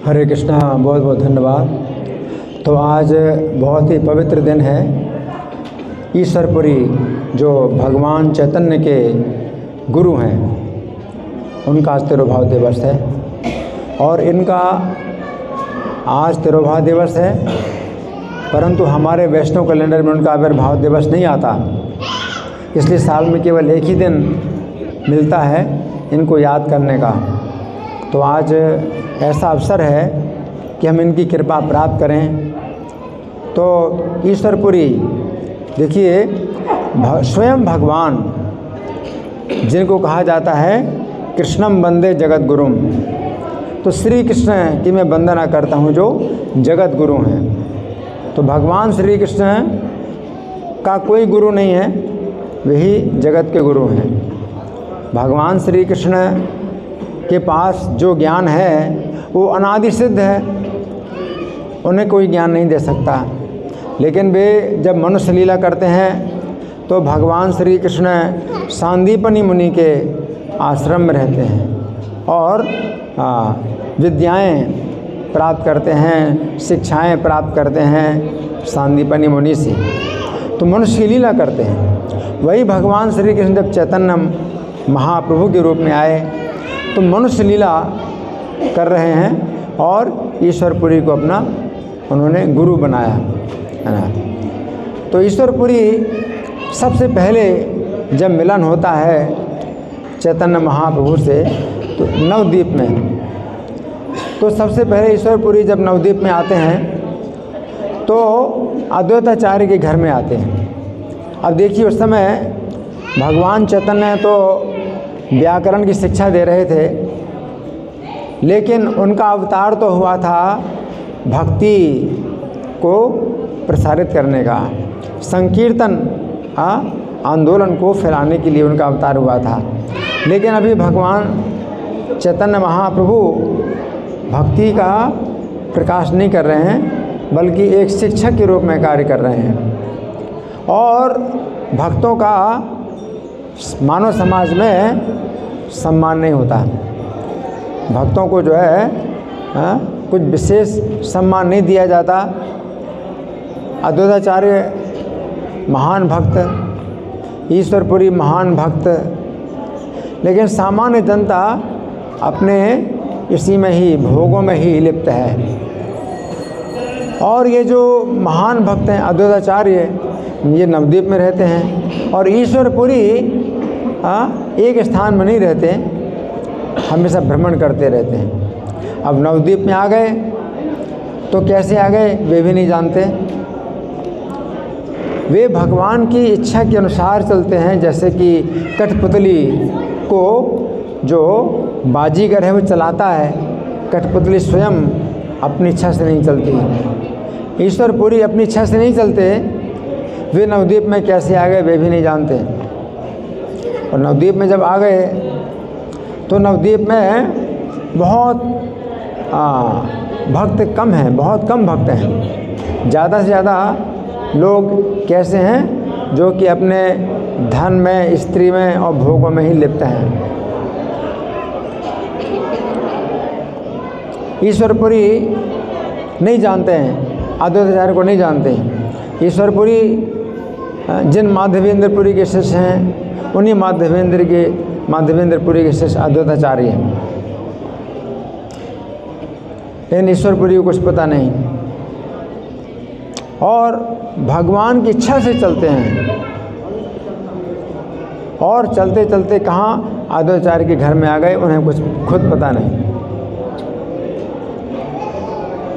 हरे कृष्णा, बहुत बहुत धन्यवाद। तो आज बहुत ही पवित्र दिन है। ईश्वरपुरी जो भगवान चैतन्य के गुरु हैं, उनका आज तिरुभाव दिवस है और इनका आज तिरुभाव दिवस है, परंतु हमारे वैष्णव कैलेंडर में उनका आविर्भाव दिवस नहीं आता, इसलिए साल में केवल एक ही दिन मिलता है इनको याद करने का। तो आज ऐसा अवसर है कि हम इनकी कृपा प्राप्त करें। तो ईश्वरपुरी देखिए, स्वयं भगवान जिनको कहा जाता है कृष्णम वंदे जगत गुरुम, तो श्री कृष्ण की मैं वंदना करता हूँ जो जगत गुरु हैं। तो भगवान श्री कृष्ण का कोई गुरु नहीं है, वही जगत के गुरु हैं। भगवान श्री कृष्ण के पास जो ज्ञान है वो अनादि सिद्ध है, उन्हें कोई ज्ञान नहीं दे सकता। लेकिन वे जब मनुष्य लीला करते हैं तो भगवान श्री कृष्ण सांदीपनी मुनि के आश्रम में रहते हैं और विद्याएं प्राप्त करते हैं, शिक्षाएं प्राप्त करते हैं सांदीपनी मुनि से। तो मनुष्य की लीला करते हैं। वही भगवान श्री कृष्ण जब चैतन्य महाप्रभु के रूप में आए तो मनुष्य लीला कर रहे हैं और ईश्वरपुरी को अपना उन्होंने गुरु बनाया, है ना। तो ईश्वरपुरी सबसे पहले जब मिलन होता है चैतन्य महाप्रभु से तो नवद्वीप में, तो सबसे पहले ईश्वरपुरी जब नवद्वीप में आते हैं तो अद्वैताचार्य के घर में आते हैं। अब देखिए, उस समय भगवान चैतन्य तो व्याकरण की शिक्षा दे रहे थे, लेकिन उनका अवतार तो हुआ था भक्ति को प्रसारित करने का, संकीर्तन आंदोलन को फैलाने के लिए उनका अवतार हुआ था। लेकिन अभी भगवान चैतन्य महाप्रभु भक्ति का प्रकाश नहीं कर रहे हैं, बल्कि एक शिक्षक के रूप में कार्य कर रहे हैं। और भक्तों का मानव समाज में सम्मान नहीं होता, भक्तों को जो है कुछ विशेष सम्मान नहीं दिया जाता। अद्वैताचार्य महान भक्त, ईश्वरपुरी महान भक्त, लेकिन सामान्य जनता अपने इसी में ही भोगों में ही लिप्त है। और ये जो महान भक्त हैं अद्वैताचार्य, ये नवद्वीप में रहते हैं और ईश्वरपुरी एक स्थान में नहीं रहते, हमेशा भ्रमण करते रहते हैं। अब नवद्वीप में आ गए तो कैसे आ गए वे भी नहीं जानते। वे भगवान की इच्छा के अनुसार चलते हैं, जैसे कि कठपुतली को जो बाजीगर है वो चलाता है, कठपुतली स्वयं अपनी इच्छा से नहीं चलती। ईश्वरपुरी अपनी इच्छा से नहीं चलते, वे नवद्वीप में कैसे आ गए वे भी नहीं जानते। और नवद्वीप में जब आ गए तो नवद्वीप में बहुत भक्त कम हैं, बहुत कम भक्त हैं। ज़्यादा से ज़्यादा लोग कैसे हैं जो कि अपने धन में, स्त्री में और भोगों में ही लिप्त हैं। ईश्वरपुरी नहीं जानते हैं, अद्वैताचार्य को नहीं जानते हैं। ईश्वरपुरी जिन माधवेंद्रपुरी के शिष्य हैं उन्हीं माधवेंद्रपुरी के शिष्य अद्वैताचार्य हैं, लेकिन ईश्वरपुरी को कुछ पता नहीं और भगवान की इच्छा से चलते हैं। और चलते चलते कहाँ अद्वैताचार्य के घर में आ गए, उन्हें कुछ खुद पता नहीं।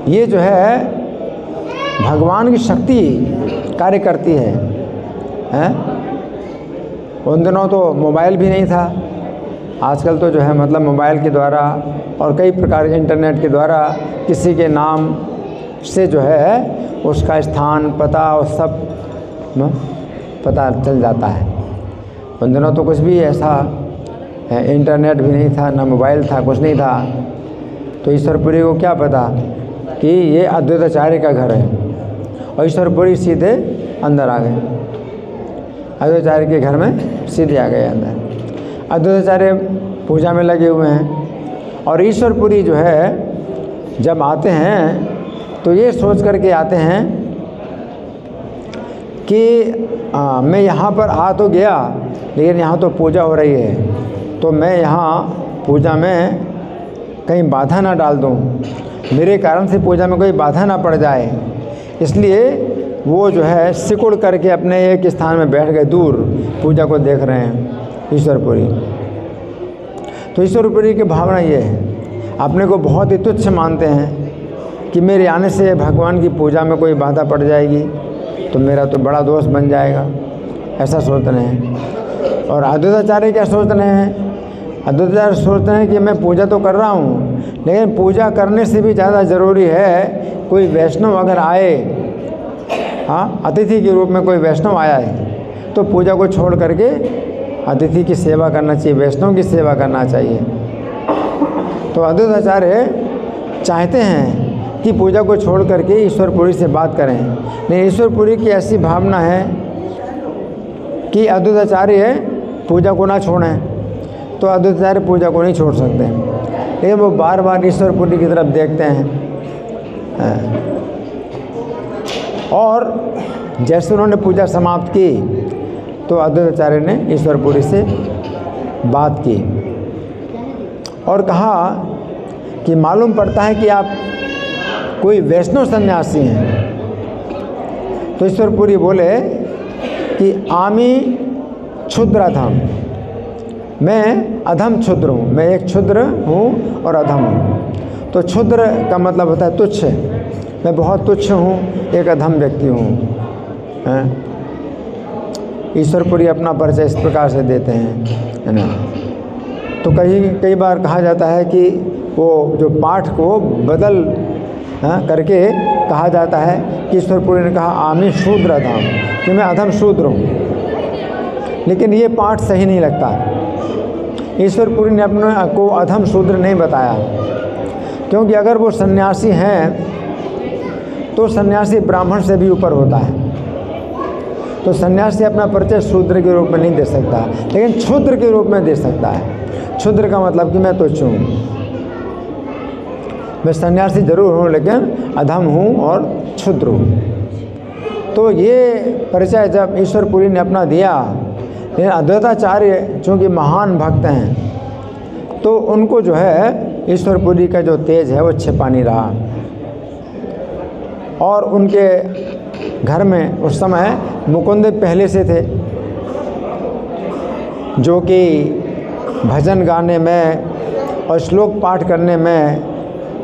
ये जो है भगवान की शक्ति कार्य करती है, हैं? उन दिनों तो मोबाइल भी नहीं था, आजकल तो जो है मतलब मोबाइल के द्वारा और कई प्रकार के इंटरनेट के द्वारा किसी के नाम से जो है उसका स्थान, पता और सब पता चल जाता है। उन दिनों तो कुछ भी ऐसा इंटरनेट भी नहीं था, ना मोबाइल था, कुछ नहीं था। तो ईश्वरपुरी को क्या पता कि ये अद्वैताचार्य का घर है, और ईश्वरपुरी सीधे अंदर आ गए, अद्वैताचार्य के घर में सीधे आ गए अंदर। अद्वैताचार्य पूजा में लगे हुए हैं और ईश्वरपुरी जो है जब आते हैं तो ये सोच करके आते हैं कि मैं यहाँ पर आ तो गया, लेकिन यहाँ तो पूजा हो रही है, तो मैं यहाँ पूजा में कहीं बाधा ना डाल दूँ, मेरे कारण से पूजा में कोई बाधा ना पड़ जाए। इसलिए वो जो है सिकुड़ करके अपने एक स्थान में बैठ गए, दूर पूजा को देख रहे हैं ईश्वरपुरी। तो ईश्वरपुरी की भावना ये है, अपने को बहुत ही तुच्छ मानते हैं कि मेरे आने से भगवान की पूजा में कोई बाधा पड़ जाएगी तो मेरा तो बड़ा दोष बन जाएगा, ऐसा सोच रहे हैं। और अद्वैताचार्य क्या सोच रहे हैं? अद्वैताचार्य सोचते हैं कि मैं पूजा तो कर रहा हूँ, लेकिन पूजा करने से भी ज़्यादा ज़रूरी है कोई वैष्णव अगर आए, हाँ, अतिथि के रूप में कोई वैष्णव आया है तो पूजा को छोड़ करके अतिथि की सेवा करना चाहिए, वैष्णव की सेवा करना चाहिए। तो अद्वैताचार्य चाहते हैं कि पूजा को छोड़ करके ईश्वरपुरी से बात करें, लेकिन ईश्वरपुरी की ऐसी भावना है कि अद्वैताचार्य पूजा को ना छोड़ें, तो अद्वैताचार्य पूजा को नहीं छोड़ सकते हैं। लेकिन वो बार बार ईश्वरपुरी की तरफ देखते हैं, और जैसे उन्होंने पूजा समाप्त की तो अद्वैताचार्य ने ईश्वरपुरी से बात की और कहा कि मालूम पड़ता है कि आप कोई वैष्णव सन्यासी हैं। तो ईश्वरपुरी बोले कि आमी क्षुद्राधम, मैं अधम क्षुद्र हूँ, मैं एक क्षुद्र हूँ और अधम हूँ। तो क्षुद्र का मतलब होता है तुच्छ, मैं बहुत तुच्छ हूँ, एक अधम व्यक्ति हूँ। ईश्वरपुरी अपना परिचय इस प्रकार से देते हैं, है ना। तो कई बार कहा जाता है कि वो जो पाठ को बदल करके कहा जाता है कि ईश्वरपुरी ने कहा आमी शूद्र अधम, कि मैं अधम शूद्र हूँ, लेकिन ये पाठ सही नहीं लगता। ईश्वरपुरी ने अपने को अधम शूद्र नहीं बताया, क्योंकि अगर वो सन्यासी हैं तो सन्यासी ब्राह्मण से भी ऊपर होता है, तो सन्यासी अपना परिचय शूद्र के रूप में नहीं दे सकता, लेकिन क्षुद्र के रूप में दे सकता है। क्षुद्र का मतलब कि मैं तुच्छ हूँ, मैं सन्यासी जरूर हूँ लेकिन अधम हूँ और क्षुद्र हूँ। तो ये परिचय जब ईश्वरपुरी ने अपना दिया, लेकिन अद्वैताचार्य चूँकि महान भक्त हैं तो उनको जो है ईश्वरपुरी का जो तेज है वो छिपा नहीं रहा। और उनके घर में उस समय मुकुंद पहले से थे, जो कि भजन गाने में और श्लोक पाठ करने में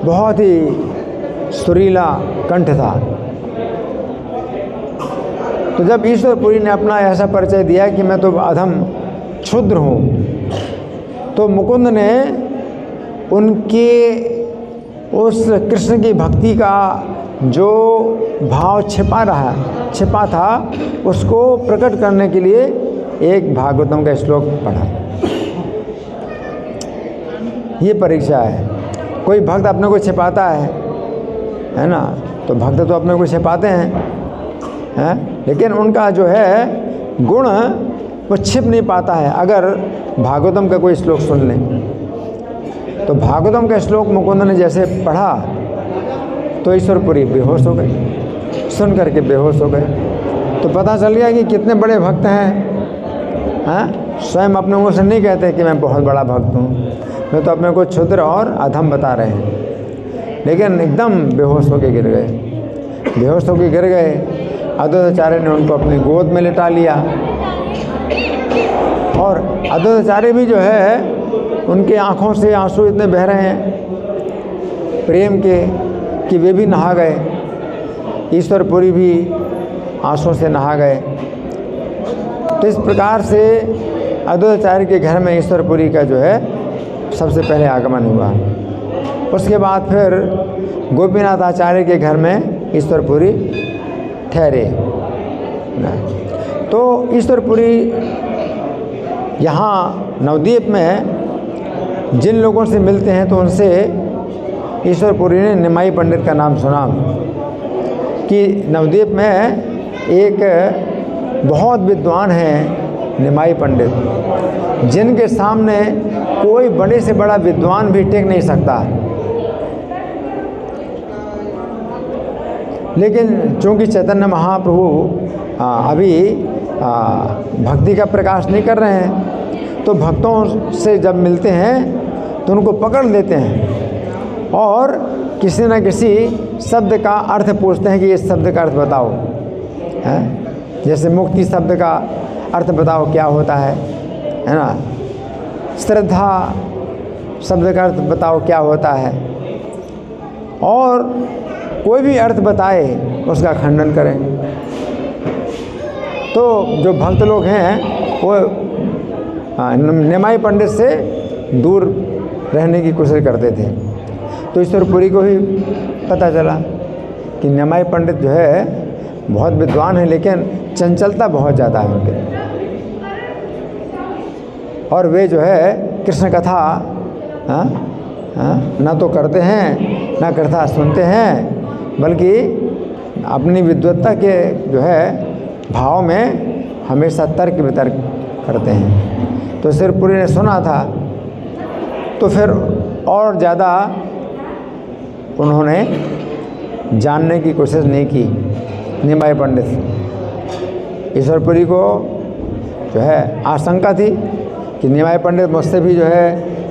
बहुत ही सुरीला कंठ था। तो जब ईश्वरपुरी ने अपना ऐसा परिचय दिया कि मैं तो अधम क्षुद्र हूँ, तो मुकुंद ने उनके उस कृष्ण की भक्ति का जो भाव छिपा था उसको प्रकट करने के लिए एक भागवतम का श्लोक पढ़ा। ये परीक्षा है। कोई भक्त अपने को छिपाता है ना, तो भक्त तो अपने को छिपाते हैं, लेकिन उनका जो है गुण वो छिप नहीं पाता है। अगर भागवतम का कोई श्लोक सुन लें, तो भागवतम का श्लोक मुकुंद ने जैसे पढ़ा तो ईश्वरपुरी बेहोश हो गए, सुन करके बेहोश हो गए। तो पता चल गया कि कितने बड़े भक्त हैं। स्वयं अपने मुँह से नहीं कहते कि मैं बहुत बड़ा भक्त हूँ, मैं तो अपने को क्षुद्र और अधम बता रहे हैं, लेकिन एकदम बेहोश होकर गिर गए। बेहोश होकर गिर गए, अद्वैताचार्य ने उनको अपनी गोद में लिटा लिया। और अद्वैताचार्य भी जो है उनके आँखों से आंसू इतने बह रहे हैं प्रेम के कि वे भी नहा गए, ईश्वरपुरी भी आंसुओं से नहा गए। तो इस प्रकार से अद्वैताचार्य के घर में ईश्वरपुरी का जो है सबसे पहले आगमन हुआ। उसके बाद फिर गोपीनाथ आचार्य के घर में ईश्वरपुरी ठहरे। तो ईश्वरपुरी यहाँ नवद्वीप में जिन लोगों से मिलते हैं तो उनसे ईश्वरपुरी ने निमाई पंडित का नाम सुना कि नवद्वीप में एक बहुत विद्वान है निमाई पंडित, जिनके सामने कोई बड़े से बड़ा विद्वान भी टेक नहीं सकता। लेकिन चूँकि चैतन्य महाप्रभु अभी भक्ति का प्रकाश नहीं कर रहे हैं, तो भक्तों से जब मिलते हैं तो उनको पकड़ लेते हैं और किसी न किसी शब्द का अर्थ पूछते हैं कि इस शब्द का अर्थ बताओ, है जैसे मुक्ति शब्द का अर्थ बताओ क्या होता है ना, श्रद्धा शब्द का अर्थ बताओ क्या होता है, और कोई भी अर्थ बताए उसका खंडन करें। तो जो भक्त लोग हैं वो निमाई पंडित से दूर रहने की कोशिश करते थे। तो ईश्वरपुरी को ही पता चला कि निमाई पंडित जो है बहुत विद्वान है, लेकिन चंचलता बहुत ज़्यादा है उनके, और वे जो है कृष्ण कथा ना तो करते हैं ना कथा सुनते हैं, बल्कि अपनी विद्वत्ता के जो है भाव में हमेशा तर्क वितर्क करते हैं। तो ईश्वरपुरी ने सुना था तो फिर और ज़्यादा उन्होंने जानने की कोशिश नहीं की। निमाई पंडित, ईश्वरपुरी को जो है आशंका थी कि निमाई पंडित मुझसे भी जो है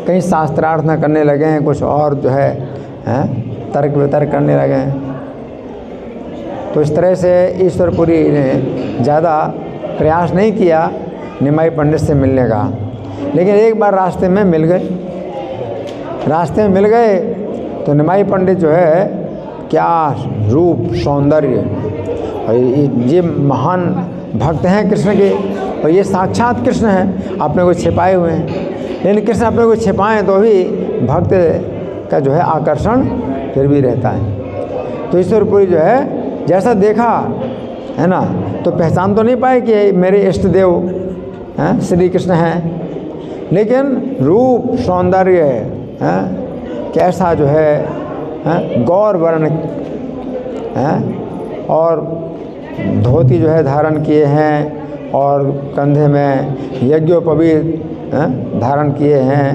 कहीं शास्त्रार्थ न करने लगे हैं, कुछ और जो है तर्क वितर्क करने लगे हैं। तो इस तरह से ईश्वरपुरी ने ज़्यादा प्रयास नहीं किया निमाई पंडित से मिलने का। लेकिन एक बार रास्ते में मिल गए तो निमाई पंडित जो है क्या रूप सौंदर्य, और ये महान भक्त हैं कृष्ण के, और ये साक्षात कृष्ण हैं, अपने को छिपाए हुए हैं। लेकिन कृष्ण अपने को छिपाएं तो भी भक्त का जो है आकर्षण फिर भी रहता है। तो ईश्वरपुरी जो है जैसा देखा है ना, तो पहचान तो नहीं पाए कि मेरे इष्ट देव श्री कृष्ण हैं, लेकिन रूप सौंदर्य कैसा जो है गौर वर्ण और धोती जो है धारण किए हैं, और कंधे में यज्ञोपवीत धारण किए हैं,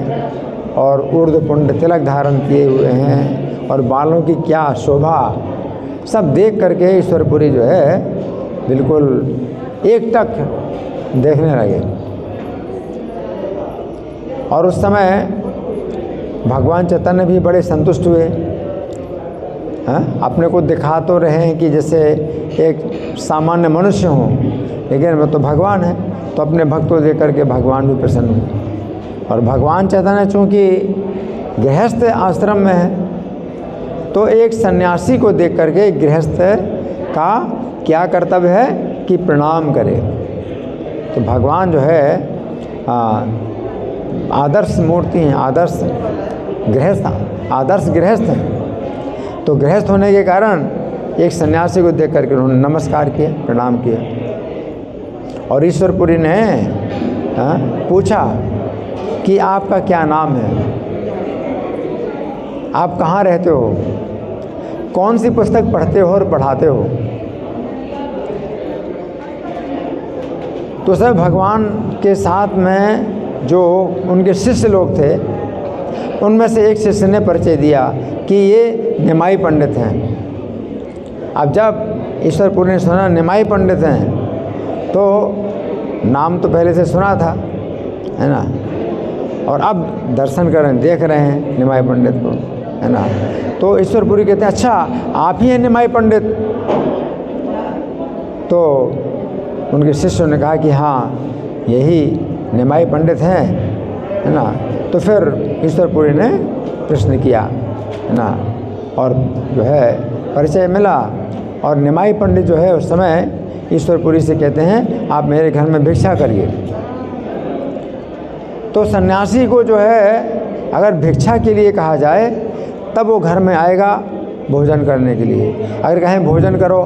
और ऊर्ध्वपुंड तिलक धारण किए हुए हैं, और बालों की क्या शोभा, सब देख करके ईश्वरपुरी जो है बिल्कुल एकटक देखने लगे। और उस समय भगवान चैतन्य भी बड़े संतुष्ट हुए। अपने को दिखा तो रहे हैं कि जैसे एक सामान्य मनुष्य हों, लेकिन वो तो भगवान है, तो अपने भक्त को देख करके भगवान भी प्रसन्न हुए। और भगवान चैतन्य चूँकि गृहस्थ आश्रम में है, तो एक सन्यासी को देख करके गृहस्थ का क्या कर्तव्य है कि प्रणाम करे। तो भगवान जो है आदर्श मूर्ति हैं, आदर्श गृहस्थ हैं। तो गृहस्थ होने के कारण एक सन्यासी को देख करके उन्होंने नमस्कार किया, प्रणाम किया। और ईश्वरपुरी ने पूछा कि आपका क्या नाम है, आप कहाँ रहते हो, कौन सी पुस्तक पढ़ते हो और पढ़ाते हो। तो सब भगवान के साथ में जो उनके शिष्य लोग थे, उनमें से एक शिष्य ने परिचय दिया कि ये निमाई पंडित हैं। अब जब ईश्वरपुरी ने सुना निमाई पंडित हैं, तो नाम तो पहले से सुना था, है ना, और अब दर्शन करें देख रहे हैं निमाई पंडित को, है ना। तो ईश्वरपुरी कहते हैं अच्छा आप ही हैं निमाई पंडित। तो उनके शिष्यों ने कहा कि हाँ यही निमाई पंडित हैं, है ना। तो फिर ईश्वरपुरी ने प्रश्न किया, है ना, और जो है परिचय मिला। और निमाई पंडित जो है उस समय ईश्वरपुरी से कहते हैं आप मेरे घर में भिक्षा करिए। तो सन्यासी को जो है अगर भिक्षा के लिए कहा जाए तब वो घर में आएगा भोजन करने के लिए। अगर कहें भोजन करो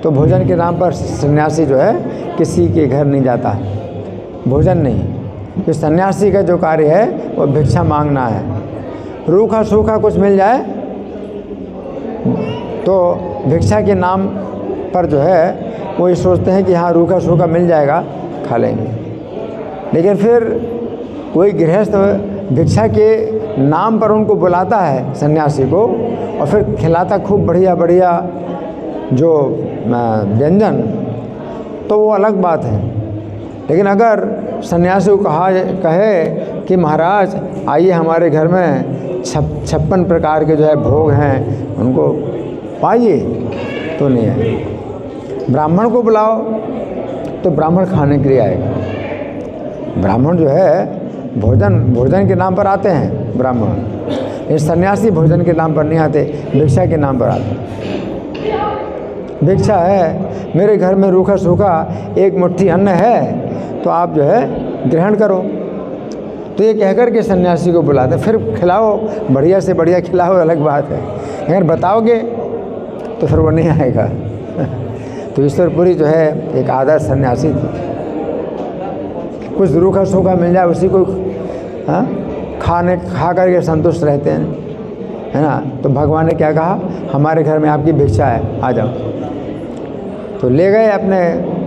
तो भोजन के नाम पर सन्यासी जो है किसी के घर नहीं जाता, भोजन नहीं। तो सन्यासी का जो कार्य है वो भिक्षा मांगना है। रूखा सूखा कुछ मिल जाए तो भिक्षा के नाम पर जो है वो ये सोचते हैं कि हाँ रूखा सूखा मिल जाएगा खा लेंगे। लेकिन फिर कोई गृहस्थ भिक्षा के नाम पर उनको बुलाता है सन्यासी को, और फिर खिलाता खूब बढ़िया बढ़िया जो व्यंजन, तो वो अलग बात है। लेकिन अगर सन्यासी को कहे कि महाराज आइए हमारे घर में 56 प्रकार के जो है भोग हैं, उनको पाइए, तो नहीं है। ब्राह्मण को बुलाओ तो ब्राह्मण खाने के लिए आएगा। ब्राह्मण जो है भोजन के नाम पर आते हैं ब्राह्मण, ये सन्यासी भोजन के नाम पर नहीं आते, भिक्षा के नाम पर आते। भिक्षा है, मेरे घर में रूखा सूखा एक मुट्ठी अन्न है तो आप जो है ग्रहण करो, तो ये कहकर के सन्यासी को बुलाते। फिर खिलाओ, बढ़िया से बढ़िया खिलाओ, अलग बात है। अगर बताओगे तो फिर वो नहीं आएगा। तो ईश्वरपुरी जो है एक आदर्श सन्यासी थी। कुछ रूखा सूखा मिल जाए उसी को खा करके संतुष्ट रहते हैं, है ना। तो भगवान ने क्या कहा, हमारे घर में आपकी भिक्षा है, आ जाओ। तो ले गए अपने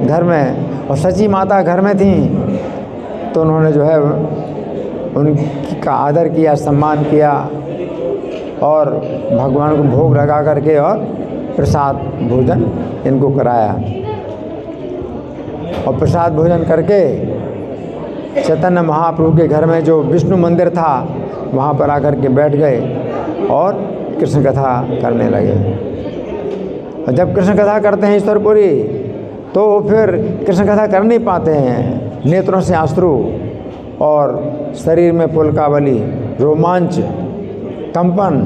घर में, और सची माता घर में थी, तो उन्होंने जो है उनका आदर किया, सम्मान किया, और भगवान को भोग लगा करके और प्रसाद भोजन इनको कराया। और प्रसाद भोजन करके चैतन्य महाप्रभु के घर में जो विष्णु मंदिर था वहाँ पर आकर के बैठ गए और कृष्ण कथा करने लगे। और जब कृष्ण कथा करते हैं ईश्वरपुरी, तो फिर कृष्ण कथा कर नहीं पाते हैं, नेत्रों से आंसू और शरीर में पुलकावली, रोमांच, कंपन।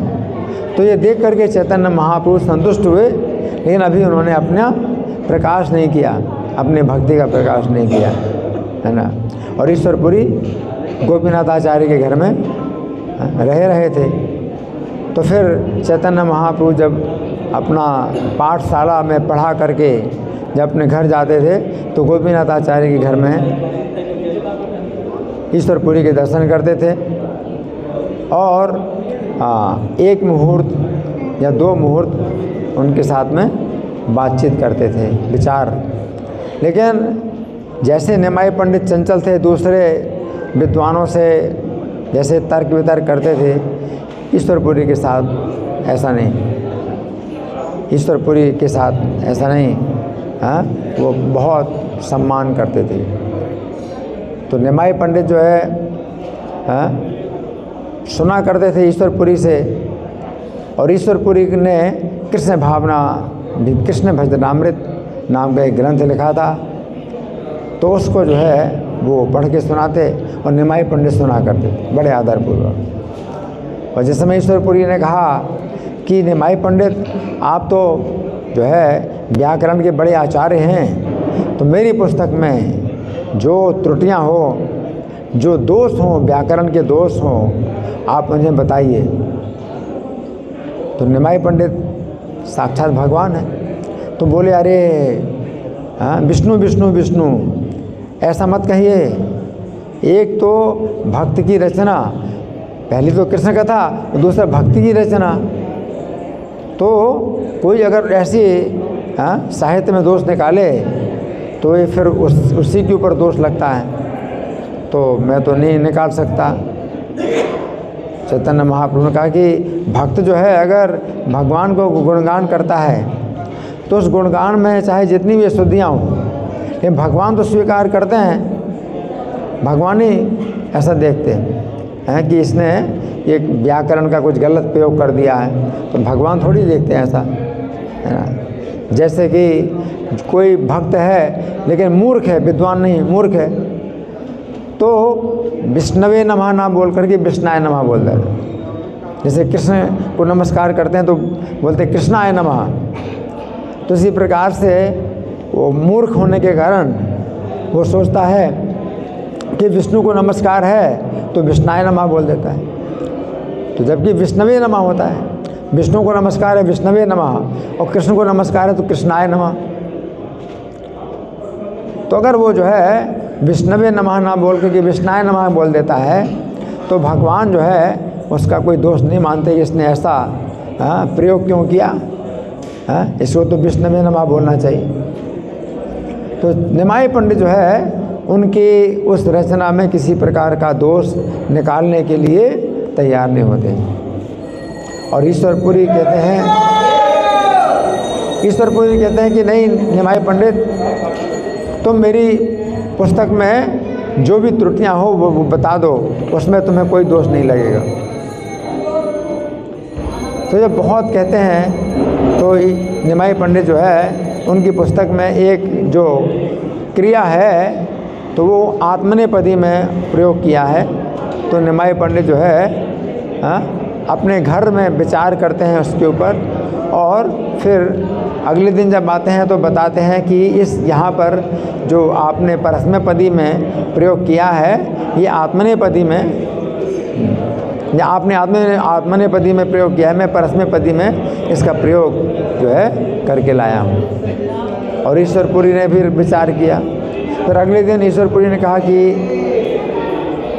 तो ये देख करके चैतन्य महापुरुष संतुष्ट हुए, लेकिन अभी उन्होंने अपना प्रकाश नहीं किया, अपने भक्ति का प्रकाश नहीं किया, है ना। और ईश्वरपुरी गोपीनाथ आचार्य के घर में रहे थे। तो फिर चैतन्य महाप्रभु जब अपना पाठशाला में पढ़ा करके जब अपने घर जाते थे, तो गोपीनाथ आचार्य के घर में ईश्वरपुरी के दर्शन करते थे, और एक मुहूर्त या 2 मुहूर्त उनके साथ में बातचीत करते थे, विचार। लेकिन जैसे निमाई पंडित चंचल थे, दूसरे विद्वानों से जैसे तर्क वितर्क करते थे, ईश्वरपुरी के साथ ऐसा नहीं। ईश्वरपुरी के साथ ऐसा नहीं, हाँ, वो बहुत सम्मान करते थे। तो निमाई पंडित जो है, हाँ, सुना करते थे ईश्वरपुरी से, और ईश्वरपुरी ने कृष्ण भावना, कृष्ण भजनामृत नाम का एक ग्रंथ लिखा था, तो उसको जो है वो पढ़ के सुनाते, और निमाई पंडित सुना करते थे बड़े आदरपूर्वक। और जिस समय ईश्वरपुरी ने कहा कि निमाई पंडित आप तो जो है व्याकरण के बड़े आचार्य हैं, तो मेरी पुस्तक में जो त्रुटियां हो, जो दोष हों, व्याकरण के दोष हों, आप मुझे बताइए। तो निमाई पंडित साक्षात भगवान है, तो बोले, अरे हाँ, विष्णु विष्णु विष्णु ऐसा मत कहिए। एक तो भक्त की रचना, पहली तो कृष्ण कथा, दूसरा भक्ति की रचना। तो कोई अगर ऐसी साहित्य में दोष निकाले तो ये फिर उसी के ऊपर दोष लगता है, तो मैं तो नहीं निकाल सकता। चैतन्य महाप्रभु ने कहा कि भक्त जो है अगर भगवान को गुणगान करता है तो उस गुणगान में चाहे जितनी भी अशुद्धियाँ हों, लेकिन भगवान तो स्वीकार करते हैं। भगवान ही ऐसा देखते हैं कि इसने एक व्याकरण का कुछ गलत प्रयोग कर दिया है, तो भगवान थोड़ी देखते हैं ऐसा, है ना। जैसे कि कोई भक्त है लेकिन मूर्ख है, विद्वान नहीं, मूर्ख है, तो विष्णवे नमः ना बोल करके विष्णाय नमः बोल देते हैं। जैसे कृष्ण को नमस्कार करते हैं तो बोलते कृष्णाय नमः। तो इसी प्रकार से वो मूर्ख होने के कारण वो सोचता है कि विष्णु को नमस्कार है तो विष्णाय नमः बोल देता है, तो जबकि विष्णवे नमः होता है। विष्णु को नमस्कार है विष्णवे नमः, और कृष्ण को नमस्कार है तो कृष्णाय नमः। तो अगर वो जो है विष्णवे नमः ना बोल के विष्णाय नमः बोल देता है, तो भगवान जो है उसका कोई दोष नहीं मानते कि इसने ऐसा प्रयोग क्यों किया, इसको तो विष्णवे नमः बोलना चाहिए। तो निमाई पंडित जो है उनकी उस रचना में किसी प्रकार का दोष निकालने के लिए तैयार नहीं होते। और ईश्वरपुरी कहते हैं ईश्वरपुरी कहते हैं कि नहीं निमाई पंडित, तुम मेरी पुस्तक में जो भी त्रुटियां हो वो बता दो, उसमें तुम्हें कोई दोष नहीं लगेगा। तो जब बहुत कहते हैं तो निमाई पंडित जो है उनकी पुस्तक में एक जो क्रिया है तो वो आत्मनेपदी में प्रयोग किया है। तो निमाई पंडित जो है अपने घर में विचार करते हैं उसके ऊपर, और फिर अगले दिन जब आते हैं तो बताते हैं कि इस यहाँ पर जो आपने परस्मैपदी में प्रयोग किया है ये आत्मनेपदी में, या आपने आत्मनेपदी में प्रयोग किया है, मैं परस्मैपदी में इसका प्रयोग जो है करके लाया हूँ। और ईश्वरपुरी ने फिर विचार किया। फिर अगले दिन ईश्वरपुरी ने कहा कि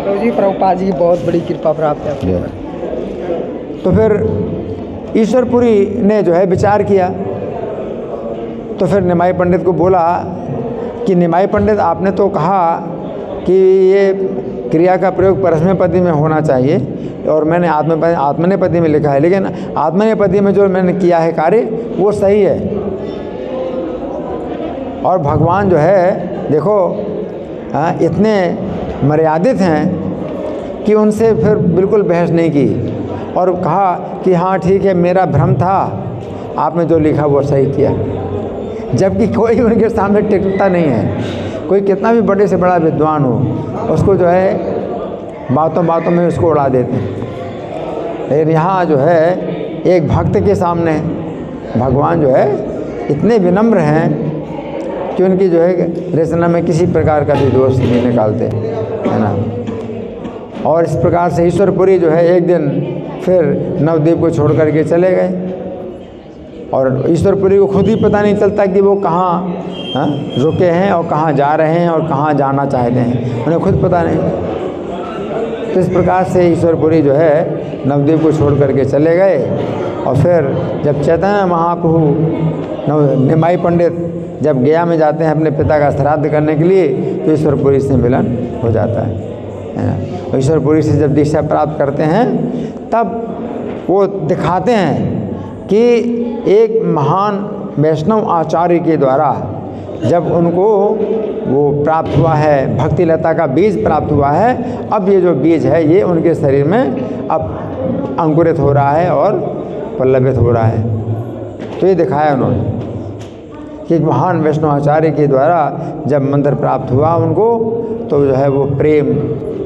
तो जी प्रभुपाद जी की बहुत बड़ी कृपा प्राप्त है। तो फिर ईश्वरपुरी ने जो है विचार किया। तो फिर निमाई पंडित को बोला कि निमाई पंडित, आपने तो कहा कि ये क्रिया का प्रयोग परस्मैपदी में होना चाहिए और मैंने आत्मनेपदी में लिखा है, लेकिन आत्मनेपदी में जो मैंने किया है कार्य वो सही है। और भगवान जो है देखो इतने मर्यादित हैं कि उनसे फिर बिल्कुल बहस नहीं की और कहा कि हाँ ठीक है, मेरा भ्रम था, आपने जो लिखा वो सही किया। जबकि कोई उनके सामने टिकता नहीं है। कोई कितना भी बड़े से बड़ा विद्वान हो उसको जो है बातों बातों में उसको उड़ा देते हैं। लेकिन यहाँ जो है एक भक्त के सामने भगवान जो है इतने विनम्र हैं कि उनकी जो है रचना में किसी प्रकार का भी दोष नहीं निकालते, है ना। और इस प्रकार से ईश्वरपुरी जो है एक दिन फिर नवद्वीप को छोड़ करके चले गए। और ईश्वरपुरी को खुद ही पता नहीं चलता कि वो कहाँ रुके हैं और कहाँ जा रहे हैं और कहाँ जाना चाहते हैं, उन्हें खुद पता नहीं। तो इस प्रकार से ईश्वरपुरी जो है नवद्वीप को छोड़ करके चले गए। और फिर जब चैतन्य महाप्रभु निमाई पंडित जब गया में जाते हैं अपने पिता का श्राद्ध करने के लिए, तो ईश्वरपुरी से मिलन हो जाता है ना। ईश्वरपुरी से जब दीक्षा प्राप्त करते हैं तब वो दिखाते हैं कि एक महान वैष्णव आचार्य के द्वारा जब उनको वो प्राप्त हुआ है, भक्ति लता का बीज प्राप्त हुआ है, अब ये जो बीज है ये उनके शरीर में अब अंकुरित हो रहा है और पल्लवित हो रहा है। तो ये दिखाया उन्होंने कि एक महान वैष्णव आचार्य के द्वारा जब मंत्र प्राप्त हुआ उनको, तो जो है वो प्रेम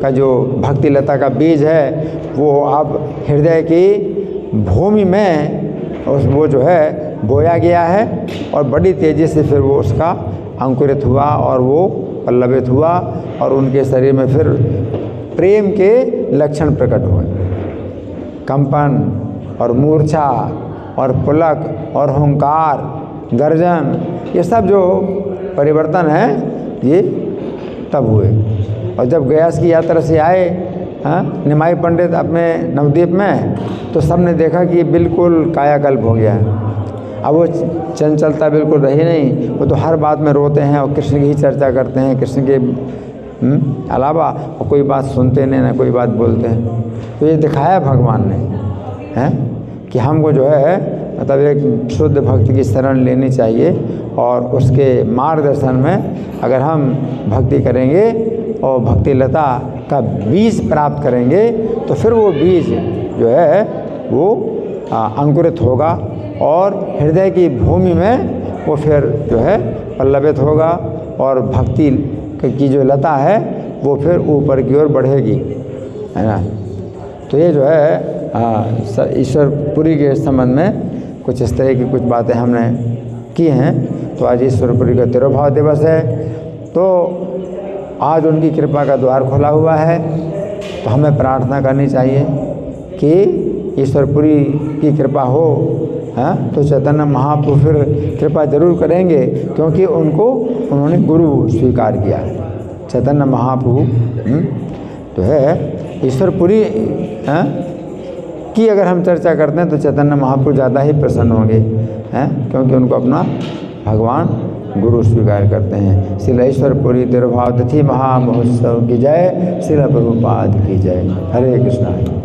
का जो भक्ति लता का बीज है वो अब हृदय की भूमि में वो जो है बोया गया है और बड़ी तेज़ी से फिर वो उसका अंकुरित हुआ और वो पल्लवित हुआ और उनके शरीर में फिर प्रेम के लक्षण प्रकट हुए। कंपन और मूर्छा और पुलक और हुंकार, गर्जन, ये सब जो परिवर्तन है ये तब हुए। और जब गयास की यात्रा से आए निमाई पंडित अपने नवद्वीप में, तो सबने देखा कि बिल्कुल कायाकल्प हो गया। अब वो चंचलता बिल्कुल रही नहीं, वो तो हर बात में रोते हैं और कृष्ण की ही चर्चा करते हैं, कृष्ण के अलावा और कोई बात सुनते नहीं, ना कोई बात बोलते हैं। तो ये दिखाया भगवान ने हैं कि हमको जो है मतलब एक शुद्ध भक्त की शरण लेनी चाहिए और उसके मार्गदर्शन में अगर हम भक्ति करेंगे और भक्ति लता का बीज प्राप्त करेंगे तो फिर वो बीज जो है वो अंकुरित होगा और हृदय की भूमि में वो फिर जो है पल्लवित होगा और भक्ति की जो लता है वो फिर ऊपर की ओर बढ़ेगी, है ना। तो ये जो है ईश्वरपुरी के संबंध में कुछ इस तरह की कुछ बातें हमने की हैं। तो आज ईश्वरपुरी का तिरुभाव दिवस है, तो आज उनकी कृपा का द्वार खुला हुआ है। तो हमें प्रार्थना करनी चाहिए कि ईश्वरपुरी की कृपा हो, हाँ। तो चैतन्य महाप्रभु फिर कृपा जरूर करेंगे क्योंकि उन्होंने गुरु स्वीकार किया है। चैतन्य महाप्रभु तो है ईश्वरपुरी की अगर हम चर्चा करते हैं तो चैतन्य महाप्रभु ज़्यादा ही प्रसन्न होंगे, हैं, क्योंकि उनको अपना भगवान गुरु स्वीकार करते हैं। श्री ईश्वरपुरी तिरुभाव तिथि महामहोत्सव की जय, श्रील प्रभुपाद की जय। हरे कृष्णा।